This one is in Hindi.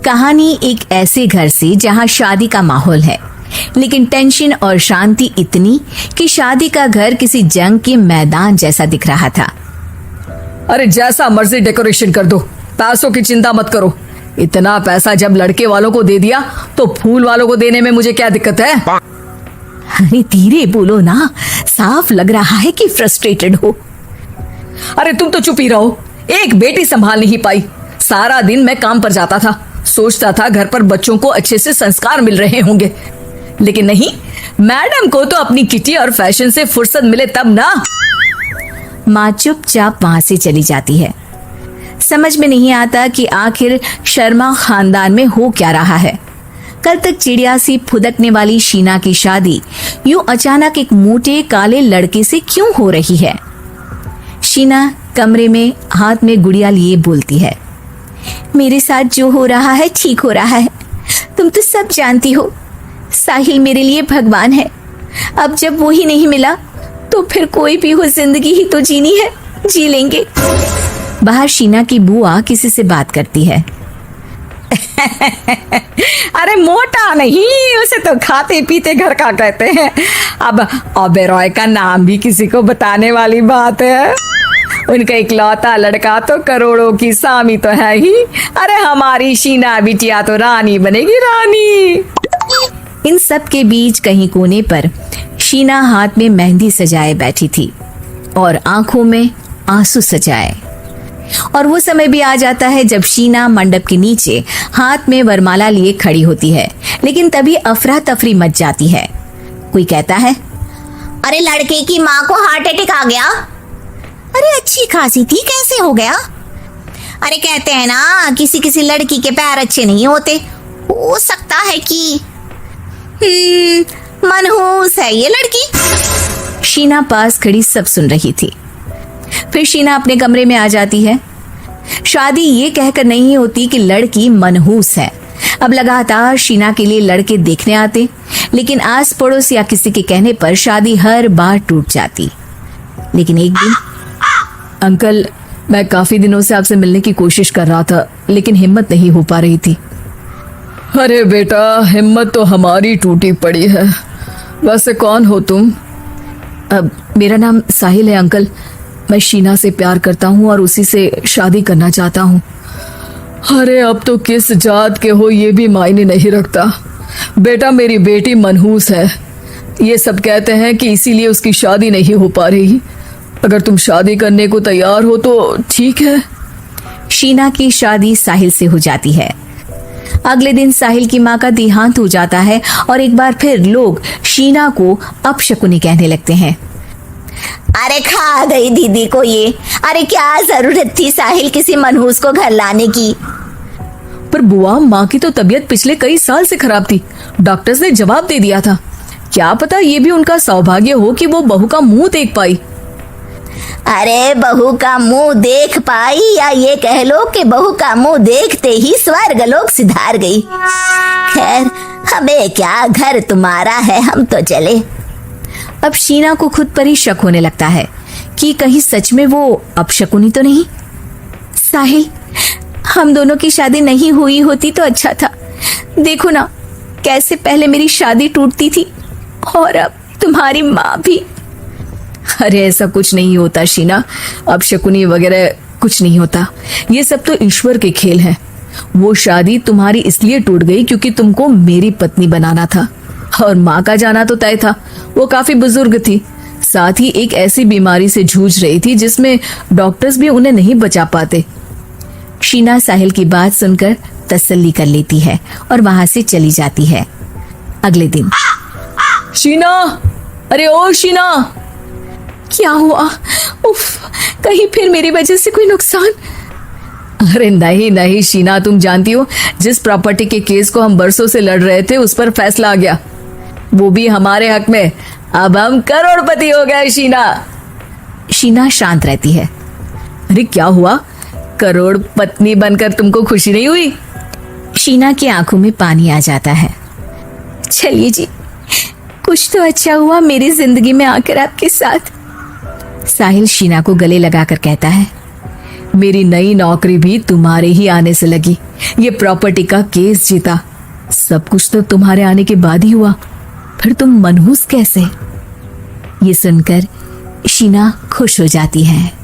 कहानी एक ऐसे घर से जहां शादी का माहौल है, लेकिन टेंशन और शांति इतनी कि शादी का घर किसी जंग के मैदान जैसा दिख रहा था। अरे जैसा मर्जी डेकोरेशन कर दो, पैसों की चिंता मत करो। इतना पैसा जब लड़के वालों को दे दिया तो फूल वालों को देने में मुझे क्या दिक्कत है? अरे धीरे बोलो ना, साफ लग रहा है कि फ्रस्ट्रेटेड हो। अरे तुम तो चुप ही रहो, एक बेटी संभाल नहीं पाई। सारा दिन मैं काम पर जाता था, सोचता था घर पर बच्चों को अच्छे से संस्कार मिल रहे होंगे, लेकिन नहीं, मैडम को तो अपनी किटी और फैशन से फुर्सत मिले तब ना। माँ चुपचाप वहां से चली जाती है। समझ में नहीं आता कि आखिर शर्मा खानदान में हो क्या रहा है। कल तक चिड़िया सी फुदकने वाली शीना की शादी यूं अचानक एक मोटे काले लड़के से क्यों हो रही है? शीना कमरे में हाथ में गुड़िया लिए बोलती है, मेरे साथ जो हो रहा है ठीक हो रहा है। तुम तो सब जानती हो, साहिल मेरे लिए भगवान है। अब जब वो ही नहीं मिला तो फिर कोई भी हो, जिंदगी ही तो जीनी है, जी लेंगे। बाहर शीना की बुआ किसी से बात करती है। अरे मोटा नहीं, उसे तो खाते पीते घर का कहते हैं। अब ओबेरॉय का नाम भी किसी को बताने वाली बात है। उनका इकलौता लड़का तो करोड़ों की सामी तो है ही। अरे हमारी शीना बिटिया तो रानी बनेगी, रानी। इन सब के बीच कहीं कोने पर शीना हाथ में मेहंदी सजाए बैठी थी और आंखों में आंसू सजाए। और वो समय भी आ जाता है जब शीना मंडप के नीचे हाथ में वरमाला लिए खड़ी होती है, लेकिन तभी अफरा तफरी मच जाती है। कोई कहता है, अरे लड़के की माँ को हार्ट अटैक आ गया। अरे अच्छी खासी थी, कैसे हो गया? अरे कहते हैं ना, किसी किसी लड़की के पैर अच्छे नहीं होते। हो सकता है कि मनहूस है ये लड़की। शीना पास खड़ी सब सुन रही थी। फिर शीना अपने कमरे में आ जाती है। शादी ये कहकर नहीं होती कि लड़की मनहूस है। अब लगातार शीना के लिए लड़के देखने आते, लेकिन आस पड़ोस या किसी के कहने पर शादी हर बार टूट जाती। लेकिन एक दिन, अंकल, मैं काफी दिनों से आपसे मिलने की कोशिश कर रहा था, लेकिन हिम्मत नहीं हो पा रही थी। अरे बेटा, हिम्मत तो हमारी टूटी पड़ी है। वैसे कौन हो तुम? अब मेरा नाम साहिल है अंकल। मैं शीना से प्यार करता हूँ और उसी से शादी करना चाहता हूँ। अरे अब तो किस जात के हो ये भी मायने नहीं रखता। बेटा, मेरी बेटी मनहूस है। ये सब कहते हैं कि इसीलिए उसकी शादी नहीं हो पा रही। अगर तुम शादी करने को तैयार हो तो ठीक है। शीना की शादी साहिल से हो जाती है। अगले दिन साहिल की माँ का देहांत हो जाता है और एक बार फिर लोग शीना को अपशकुनी कहने लगते हैं। अरे खा गई दीदी को ये। अरे क्या जरूरत थी साहिल किसी मनहूस को घर लाने की? पर बुआ, माँ की तो तबीयत पिछले कई साल से खराब थी। डॉक्टर्स ने जवाब दे दिया था। क्या पता ये भी उनका सौभाग्य हो कि वो बहू का मुंह देख पाई। अरे बहू का मुंह देख पाई, या ये कह लो कि बहू का मुंह देखते ही स्वर्ग लोक सिधार गई। खैर, हमें क्या, घर तुम्हारा है, हम तो चले। अब शीना को खुद पर ही शक होने लगता है कि कहीं सच में वो अपशकुनी तो नहीं। साहिल, हम दोनों की शादी नहीं हुई होती तो अच्छा था। देखो ना, कैसे पहले मेरी शादी टूटती थी और अब तुम्हारी माँ भी। अरे ऐसा कुछ नहीं होता शीना, अपशकुनी वगैरह कुछ नहीं होता। ये सब तो ईश्वर के खेल हैं। वो शादी तुम्हारी इसलिए टूट गई क्योंकि तुमको मेरी पत्नी बनाना था, और माँ का जाना तो तय था। वो काफी बुजुर्ग थी, साथ ही एक ऐसी बीमारी से जूझ रही थी जिसमें डॉक्टर्स भी उन्हें नहीं बचा पाते। शीना साहिल की बात सुनकर तसल्ली कर लेती है और वहां से चली जाती है। अगले दिन, शीना, अरे ओ शीना। क्या हुआ? उफ, कहीं फिर मेरी वजह से कोई नुकसान? अरे नहीं नहीं शीना, तुम जानती हो, जिस प्रॉपर्टी के केस को हम बरसों से लड़ रहे थे उस पर फैसला आ गया, वो भी हमारे हक में। अब हम करोड़पति हो गए शीना। शीना शांत रहती है। अरे क्या हुआ? करोड़ पत्नी बनकर तुमको खुशी नहीं हुई? शीना की आंखों में पानी आ जाता है। चलिए जी, कुछ तो अच्छा हुआ मेरी जिंदगी में आकर आपके साथ। साहिल शीना को गले लगाकर कहता है, मेरी नई नौकरी भी तुम्हारे ही आने से लगी, ये प्रॉपर्टी का केस जीता, सब कुछ तो तुम्हारे आने के बाद ही हुआ। फिर तुम मनहूस कैसे? ये सुनकर शीना खुश हो जाती है।